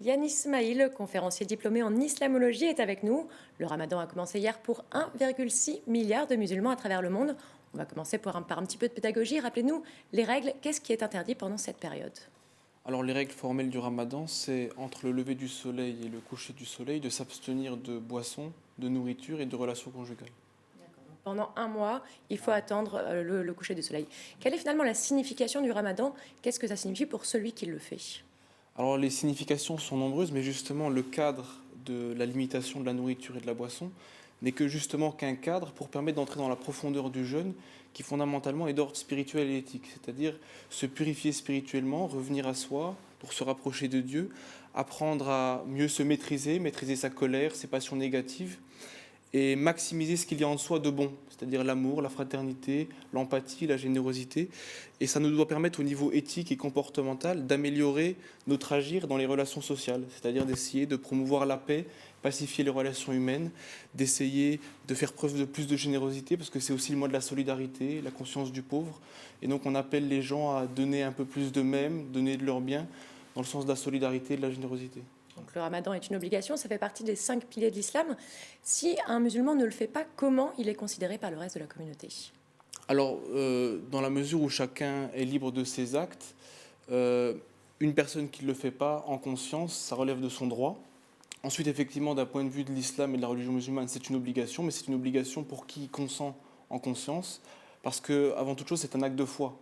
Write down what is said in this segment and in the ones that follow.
Yann Ismail, conférencier diplômé en islamologie, est avec nous. Le ramadan a commencé hier pour 1,6 milliard de musulmans à travers le monde. On va commencer par un petit peu de pédagogie. Rappelez-nous les règles. Qu'est-ce qui est interdit pendant cette période? Alors les règles formelles du ramadan, c'est entre le lever du soleil et le coucher du soleil de s'abstenir de boissons, de nourriture et de relations conjugales. Pendant un mois, il faut attendre le coucher du soleil. Quelle est finalement la signification du ramadan? Qu'est-ce que ça signifie pour celui qui le fait? Alors les significations sont nombreuses, mais justement le cadre de la limitation de la nourriture et de la boisson n'est que justement qu'un cadre pour permettre d'entrer dans la profondeur du jeûne qui fondamentalement est d'ordre spirituel et éthique, c'est-à-dire se purifier spirituellement, revenir à soi pour se rapprocher de Dieu, apprendre à mieux se maîtriser, maîtriser sa colère, ses passions négatives et maximiser ce qu'il y a en soi de bon, c'est-à-dire l'amour, la fraternité, l'empathie, la générosité. Et ça nous doit permettre au niveau éthique et comportemental d'améliorer notre agir dans les relations sociales, c'est-à-dire d'essayer de promouvoir la paix, pacifier les relations humaines, d'essayer de faire preuve de plus de générosité, parce que c'est aussi le mois de la solidarité, la conscience du pauvre. Et donc on appelle les gens à donner un peu plus d'eux-mêmes, donner de leur bien, dans le sens de la solidarité et de la générosité. Donc, le ramadan est une obligation, ça fait partie des 5 piliers de l'islam. Si un musulman ne le fait pas, comment il est considéré par le reste de la communauté? Alors, dans la mesure où chacun est libre de ses actes, euh, une personne qui ne le fait pas en conscience, ça relève de son droit. Ensuite, effectivement, d'un point de vue de l'islam et de la religion musulmane, c'est une obligation, mais c'est une obligation pour qui consent en conscience, parce que, avant toute chose, c'est un acte de foi.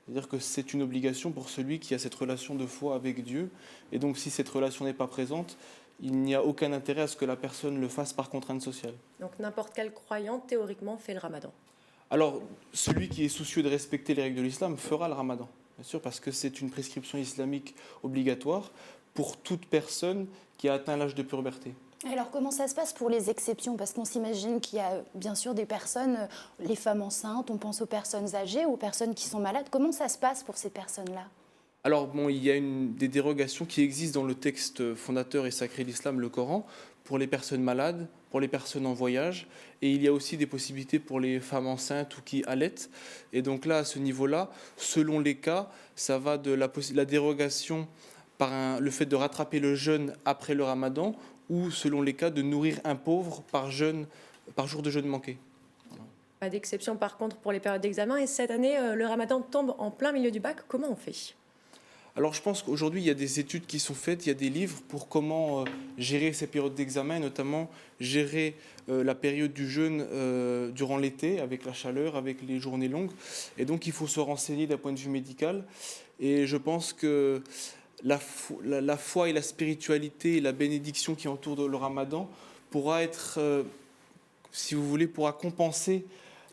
C'est-à-dire que c'est une obligation pour celui qui a cette relation de foi avec Dieu. Et donc, si cette relation n'est pas présente, il n'y a aucun intérêt à ce que la personne le fasse par contrainte sociale. Donc n'importe quel croyant, théoriquement, fait le ramadan. Alors, celui qui est soucieux de respecter les règles de l'islam fera le ramadan, bien sûr, parce que c'est une prescription islamique obligatoire pour toute personne qui a atteint l'âge de puberté. Alors comment ça se passe pour les exceptions? Parce qu'on s'imagine qu'il y a bien sûr des personnes, les femmes enceintes, on pense aux personnes âgées, aux personnes qui sont malades. Comment ça se passe pour ces personnes-là? Alors, bon, il y a des dérogations qui existent dans le texte fondateur et sacré de l'islam, le Coran, pour les personnes malades, pour les personnes en voyage, et il y a aussi des possibilités pour les femmes enceintes ou qui allaitent. Et donc là, à ce niveau-là, selon les cas, ça va de la dérogation par le fait de rattraper le jeûne après le ramadan, ou selon les cas, de nourrir un pauvre par jour de jeûne manqué. Pas d'exception par contre pour les périodes d'examen. Et cette année, le ramadan tombe en plein milieu du bac. Comment on fait? Alors je pense qu'aujourd'hui, il y a des études qui sont faites, il y a des livres pour comment gérer ces périodes d'examen, et notamment gérer la période du jeûne durant l'été, avec la chaleur, avec les journées longues. Et donc il faut se renseigner d'un point de vue médical. Et je pense que la foi et la spiritualité et la bénédiction qui entoure le ramadan pourra être, si vous voulez, pourra compenser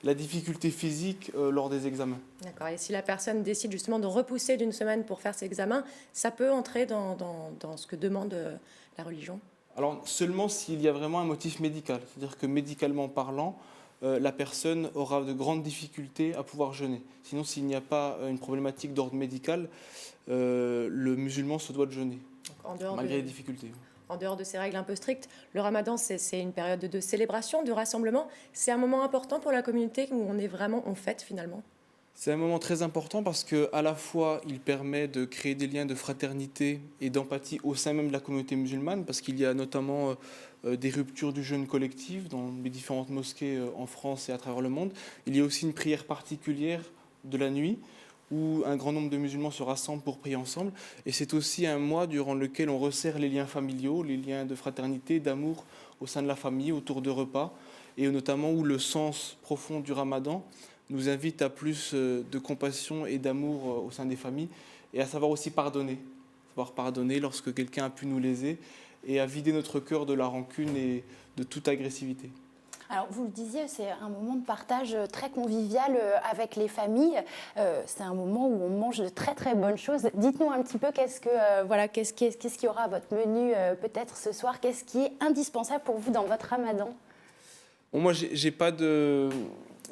la difficulté physique lors des examens. D'accord. Et si la personne décide justement de repousser d'une semaine pour faire ses examens, ça peut entrer dans ce que demande la religion? Alors seulement s'il y a vraiment un motif médical, c'est-à-dire que médicalement parlant, la personne aura de grandes difficultés à pouvoir jeûner. Sinon, s'il n'y a pas une problématique d'ordre médical, le musulman se doit de jeûner, En dehors malgré de, les difficultés. en dehors de ces règles un peu strictes, le ramadan, c'est une période de célébration, de rassemblement. C'est un moment important pour la communauté où on fête finalement. C'est un moment très important parce que à la fois il permet de créer des liens de fraternité et d'empathie au sein même de la communauté musulmane, parce qu'il y a notamment des ruptures du jeûne collectif dans les différentes mosquées en France et à travers le monde. Il y a aussi une prière particulière de la nuit où un grand nombre de musulmans se rassemblent pour prier ensemble. Et c'est aussi un mois durant lequel on resserre les liens familiaux, les liens de fraternité, d'amour au sein de la famille, autour de repas, et notamment où le sens profond du ramadan nous invite à plus de compassion et d'amour au sein des familles, et à savoir aussi pardonner. Savoir pardonner lorsque quelqu'un a pu nous léser, et à vider notre cœur de la rancune et de toute agressivité. Alors, vous le disiez, c'est un moment de partage très convivial avec les familles. C'est un moment où on mange de très très bonnes choses. Dites-nous un petit peu qu'est-ce qu'il y aura à votre menu peut-être ce soir. Qu'est-ce qui est indispensable pour vous dans votre ramadan? Bon, moi, j'ai pas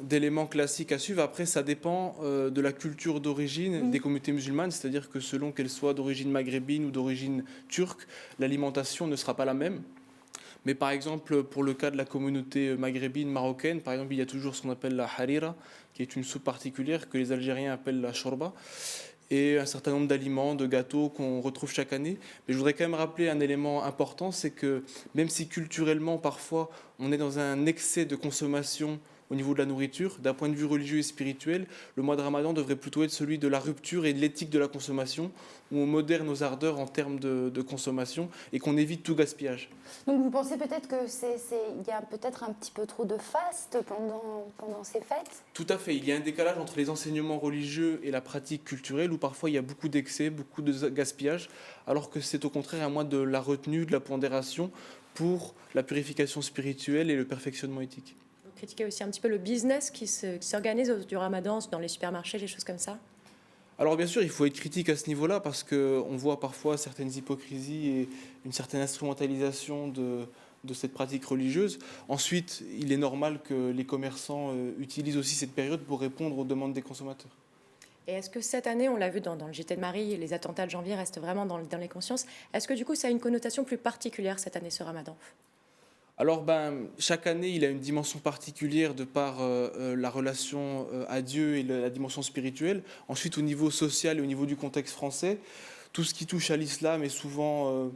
d'éléments classiques à suivre. Après, ça dépend de la culture d'origine des communautés musulmanes, c'est-à-dire que selon qu'elles soient d'origine maghrébine ou d'origine turque, l'alimentation ne sera pas la même. Mais par exemple, pour le cas de la communauté maghrébine marocaine, par exemple, il y a toujours ce qu'on appelle la harira, qui est une soupe particulière que les Algériens appellent la shorba. et un certain nombre d'aliments, de gâteaux qu'on retrouve chaque année. Mais je voudrais quand même rappeler un élément important, c'est que même si culturellement parfois on est dans un excès de consommation au niveau de la nourriture, d'un point de vue religieux et spirituel, le mois de Ramadan devrait plutôt être celui de la rupture et de l'éthique de la consommation, où on modère nos ardeurs en termes de consommation et qu'on évite tout gaspillage. Donc vous pensez peut-être que il y a peut-être un petit peu trop de faste pendant ces fêtes? Tout à fait, il y a un décalage entre les enseignements religieux et la pratique culturelle, où parfois il y a beaucoup d'excès, beaucoup de gaspillage, alors que c'est au contraire un mois de la retenue, de la pondération pour la purification spirituelle et le perfectionnement éthique. Vous critiquez aussi un petit peu le business qui s'organise autour du Ramadan dans les supermarchés, les choses comme ça. Alors bien sûr, il faut être critique à ce niveau-là parce qu'on voit parfois certaines hypocrisies et une certaine instrumentalisation de cette pratique religieuse. Ensuite, il est normal que les commerçants utilisent aussi cette période pour répondre aux demandes des consommateurs. Et est-ce que cette année, on l'a vu dans le JT de Marie, les attentats de janvier restent vraiment dans les consciences. Est-ce que du coup, ça a une connotation plus particulière cette année, ce Ramadan? Alors, chaque année, il a une dimension particulière de par la relation à Dieu et la dimension spirituelle. Ensuite, au niveau social et au niveau du contexte français, tout ce qui touche à l'islam est souvent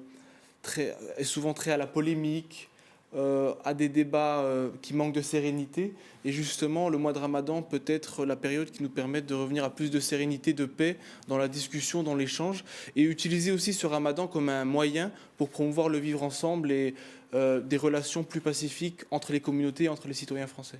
très à la polémique, à des débats qui manquent de sérénité. Et justement, le mois de Ramadan peut être la période qui nous permette de revenir à plus de sérénité, de paix dans la discussion, dans l'échange, et utiliser aussi ce Ramadan comme un moyen pour promouvoir le vivre ensemble et des relations plus pacifiques entre les communautés et entre les citoyens français.